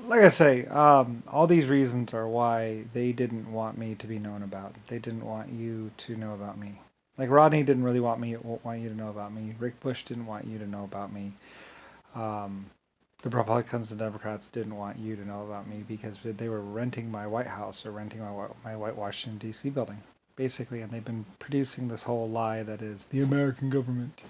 like I say, all these reasons are why they didn't want me to be known about. They didn't want you to know about me. Like Rodney didn't really want you to know about me. Rick Bush didn't want you to know about me. Um, the Republicans and Democrats didn't want you to know about me because they were renting my White House or renting my White Washington D.C. building, basically, and they've been producing this whole lie that is the American government.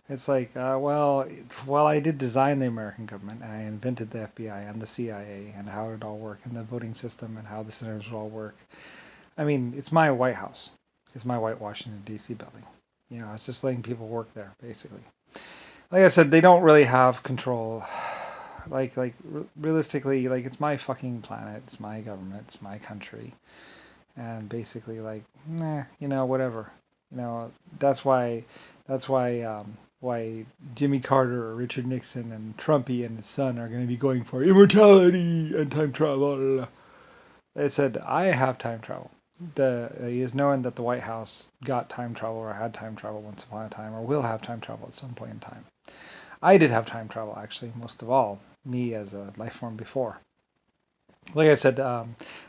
It's like, well, I did design the American government, and I invented the FBI and the CIA and how it all work, and the voting system and how the senators would all work. I mean, it's my White House. It's my White Washington D.C. building. You know, it's just letting people work there, basically. Like I said, they don't really have control. Realistically, like it's my fucking planet. It's my government. It's my country, and basically, like, nah, whatever. You know, that's why. That's why Jimmy Carter or Richard Nixon and Trumpy and his son are going to be going for immortality and time travel. They said, I have time travel. He is knowing that the White House got time travel or had time travel once upon a time or will have time travel at some point in time. I did have time travel, actually, most of all, me as a life form before. Like I said, I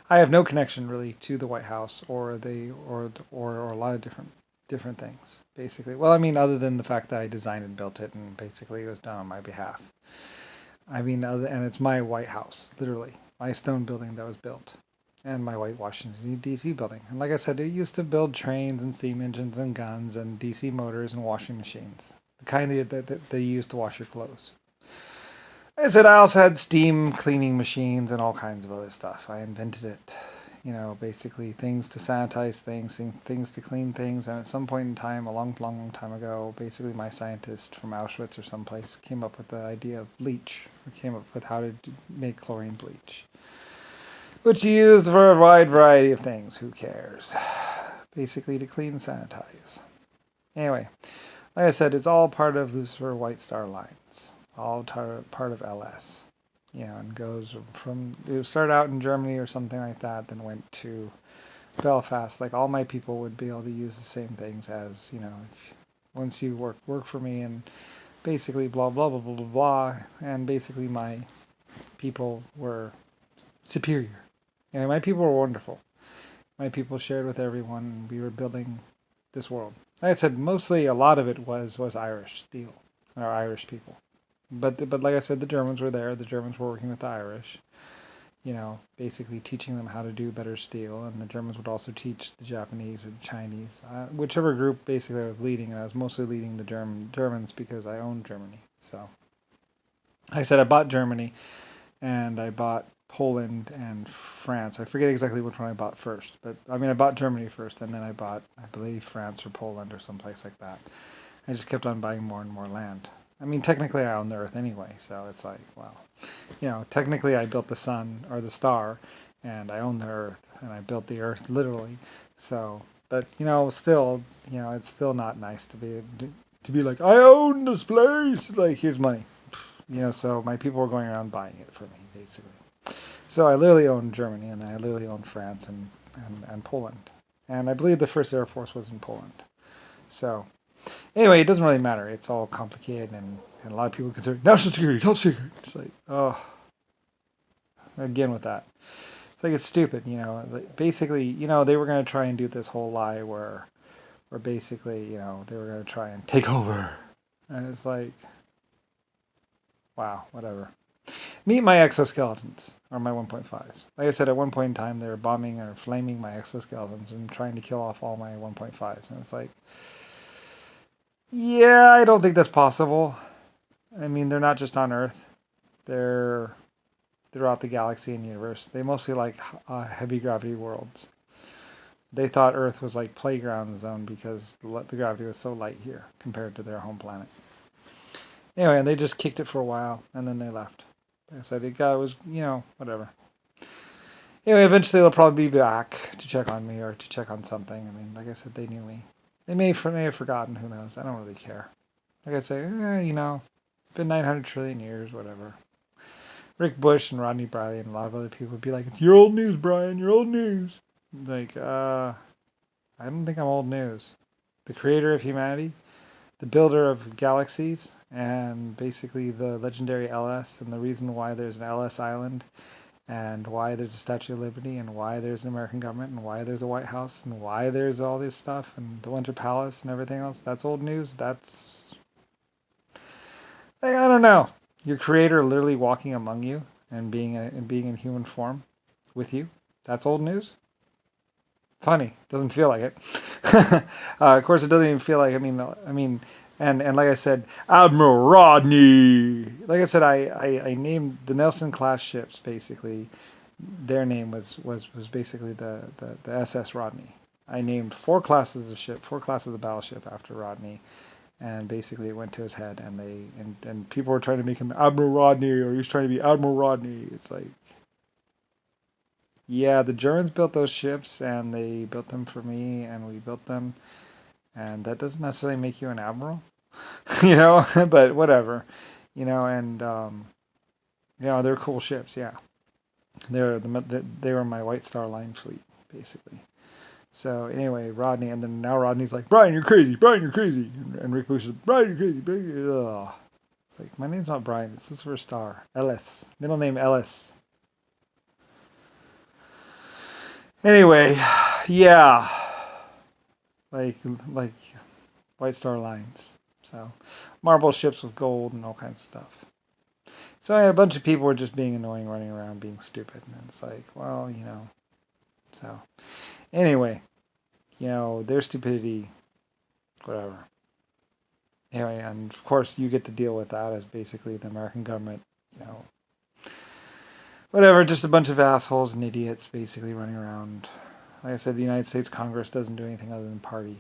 have no connection really to the White House or a lot of different things. Basically, well, I mean, other than the fact that I designed and built it, and basically it was done on my behalf. I mean, and it's my White House, literally, my stone building that was built, and my White Washington D.C. building. And like I said, it used to build trains and steam engines and guns and DC motors and washing machines, the kind that they use to wash your clothes. I said I also had steam cleaning machines and all kinds of other stuff. I invented it. You know, basically things to sanitize things to clean things. And at some point in time, a long, long, long time ago, basically my scientist from Auschwitz or someplace came up with the idea of bleach. Or came up with how to make chlorine bleach, which you use for a wide variety of things. Who cares? Basically to clean and sanitize. Anyway, like I said, it's all part of Lucifer White Star Lines, all part of LS. You know, and goes from, it started out in Germany or something like that, then went to Belfast. Like all my people would be able to use the same things as, once you work for me and basically blah blah blah blah blah blah, and basically my people were superior. My people were wonderful. My people shared with everyone. We were building this world. Like I said, mostly a lot of it was Irish steel, or Irish people. But like I said, the Germans were there. The Germans were working with the Irish. Basically teaching them how to do better steel, and the Germans would also teach the Japanese or the Chinese, whichever group basically I was leading, and I was mostly leading the Germans because I owned Germany. So, like I said, I bought Germany, and I bought Poland and France. I forget exactly which one I bought first, but I mean I bought Germany first, and then I bought, I believe, France or Poland or someplace like that. I just kept on buying more and more land. I mean, technically I own the Earth anyway, so it's like, well, technically I built the sun or the star, and I own the Earth, and I built the Earth literally. So, but still, it's still not nice to be like, I own this place. Like, here's money. So my people were going around buying it for me, basically. So I literally owned Germany, and then I literally owned France and Poland. And I believe the first Air Force was in Poland. So anyway, it doesn't really matter. It's all complicated, and a lot of people consider national security top secret. It's like, oh, again with that. It's like it's stupid, Like, basically, they were going to try and do this whole lie where basically, they were going to try and take over. And it's like, wow, whatever. Meet my exoskeletons, or my 1.5s. Like I said, at one point in time, they were bombing or flaming my exoskeletons and trying to kill off all my 1.5s. And it's like, yeah, I don't think that's possible. I mean, they're not just on Earth. They're throughout the galaxy and universe. They mostly like heavy gravity worlds. They thought Earth was like playground zone because the gravity was so light here compared to their home planet. Anyway, and they just kicked it for a while, and then they left. Like I said, it was, whatever. Anyway, eventually they'll probably be back to check on me or to check on something. I mean, like I said, they knew me. They may have forgotten, who knows. I don't really care. Like I say, been 900 trillion years, whatever. Rick Bush and Rodney Briley and a lot of other people would be like, it's your old news, Brian, your old news. Like, I don't think I'm old news. The creator of humanity, the builder of galaxies, and basically the legendary LS, and the reason why there's an LS Island, and why there's a Statue of Liberty, and why there's an American government, and why there's a White House, and why there's all this stuff, and the Winter Palace, and everything else. That's old news. That's, like, I don't know. Your creator literally walking among you and being in human form with you. That's old news. Funny, doesn't feel like it. Of course, it doesn't even feel like. And like I said, Admiral Rodney. Like I said, I named the Nelson class ships basically. Their name was basically the SS Rodney. I named 4 classes of battleship after Rodney, and basically it went to his head. And people were trying to make him Admiral Rodney, or he's trying to be Admiral Rodney. It's like, yeah, the Germans built those ships, and they built them for me, and we built them, and that doesn't necessarily make you an admiral, but whatever, and they're cool ships, yeah. They were my White Star Line fleet, basically. So anyway, Rodney, and then now Rodney's like, Brian, you're crazy, Brian, you're crazy, and Rick Bush is, Brian, you're crazy, Brian, ugh. It's like, my name's not Brian, it's Christopher Starr, Ellis, middle name Ellis. Anyway, yeah, like White Star Lines. So, marble ships with gold and all kinds of stuff. So yeah, a bunch of people were just being annoying, running around, being stupid, and it's like, well, So, anyway, their stupidity, whatever. Anyway, and of course, you get to deal with that as basically the American government, whatever, just a bunch of assholes and idiots basically running around. Like I said, the United States Congress doesn't do anything other than party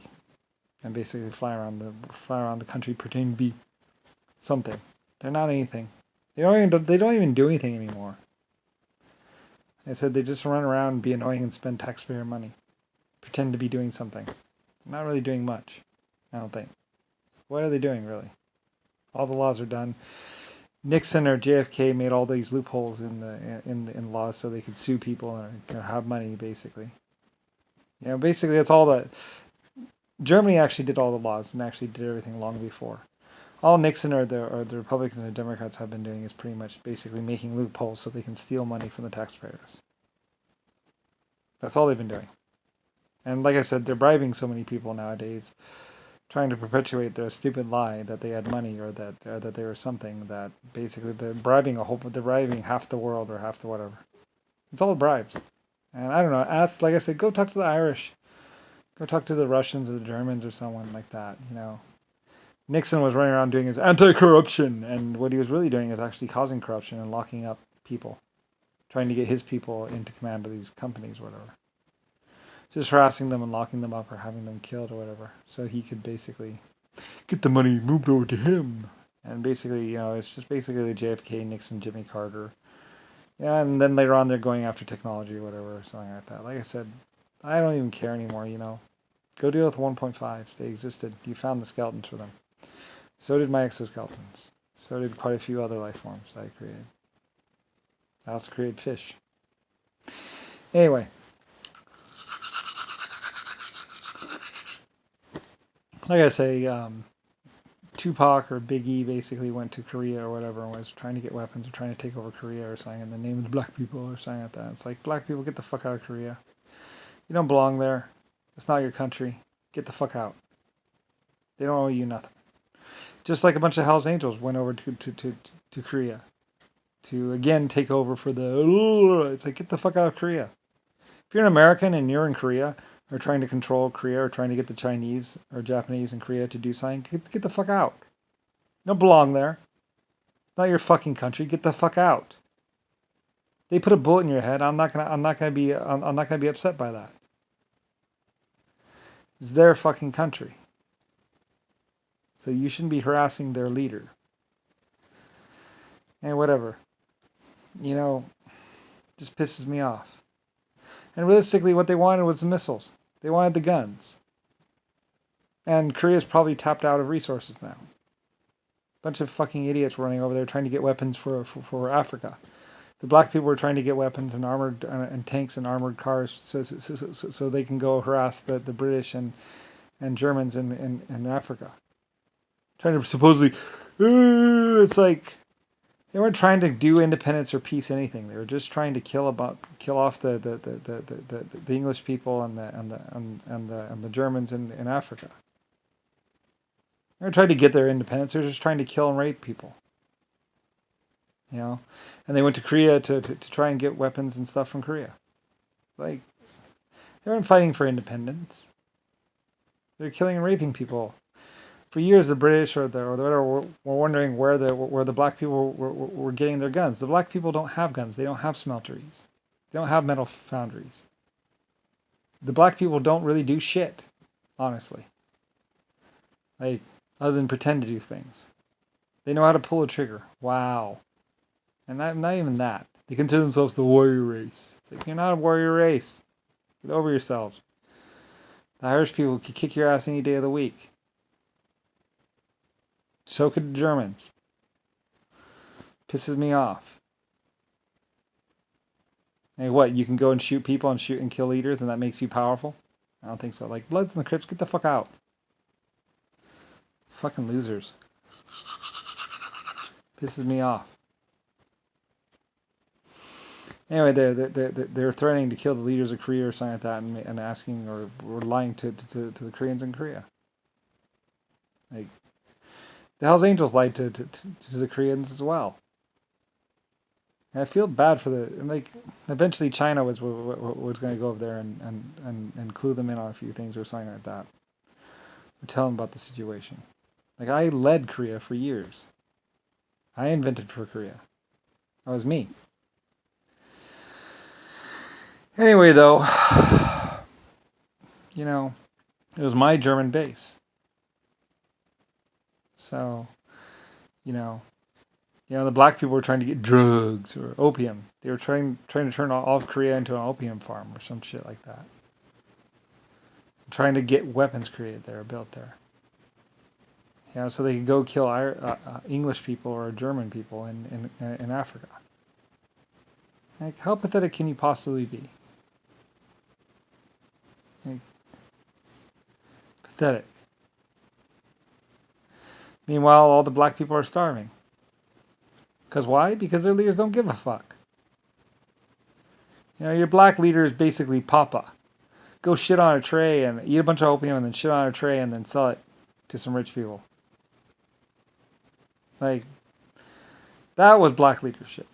and basically fly around the country pretending to be something. They're not anything. They don't even do anything anymore. Like I said, they just run around and be annoying and spend taxpayer money, pretend to be doing something. Not really doing much, I don't think. What are they doing really? All the laws are done. Nixon or JFK made all these loopholes in laws so they could sue people and have money, basically. Basically that's all that. Germany actually did all the laws and actually did everything long before. All Nixon or the Republicans and Democrats have been doing is pretty much basically making loopholes so they can steal money from the taxpayers. That's all they've been doing. And like I said, they're bribing so many people nowadays, trying to perpetuate their stupid lie that they had money or that they were something, that basically they're bribing half the world or half the whatever. It's all bribes. And I don't know, like I said, go talk to the Irish. Go talk to the Russians or the Germans or someone like that, Nixon was running around doing his anti-corruption, and what he was really doing is actually causing corruption and locking up people, trying to get his people into command of these companies or whatever. Just harassing them and locking them up or having them killed or whatever, so he could basically get the money moved over to him. And basically, it's just basically the JFK, Nixon, Jimmy Carter. Yeah, and then later on they're going after technology or whatever, or something like that. Like I said, I don't even care anymore, Go deal with 1.5s. They existed. You found the skeletons for them. So did my exoskeletons. So did quite a few other life forms that I created. I also created fish. Anyway. Like I say, Tupac or Big E basically went to Korea or whatever and was trying to get weapons or trying to take over Korea or something in the name of the black people or something like that. It's like, black people, get the fuck out of Korea. You don't belong there. It's not your country. Get the fuck out. They don't owe you nothing. Just like a bunch of Hell's Angels went over to Korea to, again, take over for it's like, get the fuck out of Korea. If you're an American and you're in Korea, or trying to control Korea, or trying to get the Chinese or Japanese in Korea to do something, get the fuck out. You don't belong there. It's not your fucking country. Get the fuck out. They put a bullet in your head. I'm not gonna be upset by that. It's their fucking country. So you shouldn't be harassing their leader. And whatever. Just pisses me off. And realistically, what they wanted was the missiles. They wanted the guns. And Korea's probably tapped out of resources now. Bunch of fucking idiots running over there trying to get weapons for Africa. The black people were trying to get weapons and armored and tanks and armored cars so they can go harass the British and Germans in Africa. Trying to supposedly It's like they weren't trying to do independence or peace anything. They were just trying to kill off the English people and the Germans in Africa. They were trying to get their independence. They're just trying to kill and rape people. You know, and they went to Korea to try and get weapons and stuff from Korea. Like, they weren't fighting for independence. They're killing and raping people. For years, the British or whatever were wondering where the black people were getting their guns. The black people don't have guns. They don't have smelteries. They don't have metal foundries. The black people don't really do shit, honestly. Like, other than pretend to do things. They know how to pull a trigger. Wow. And not even that. They consider themselves the warrior race. It's like, you're not a warrior race. Get over yourselves. The Irish people could kick your ass any day of the week. So could the Germans. Pisses me off. Hey, what? You can go and shoot people and shoot and kill leaders, and that makes you powerful? I don't think so. Like, Bloods and the Crips, get the fuck out. Fucking losers. Pisses me off. Anyway, they're threatening to kill the leaders of Korea or something like that, and asking or lying to the Koreans in Korea. Like, the Hells Angels lied to the Koreans as well. And I feel bad for eventually China was going to go over there and clue them in on a few things or something like that. Or tell them about the situation. Like, I led Korea for years. I invented for Korea. That was me. Anyway, though, you know, it was my German base. So, the black people were trying to get drugs or opium. They were trying to turn all of Korea into an opium farm or some shit like that. Trying to get weapons created there, built there. So they could go kill English people or German people in Africa. Like, how pathetic can you possibly be? Like, pathetic. Meanwhile, all the black people are starving. Because why? Because their leaders don't give a fuck. Your black leader is basically Papa. Go shit on a tray and eat a bunch of opium and then shit on a tray and then sell it to some rich people. Like, that was black leadership.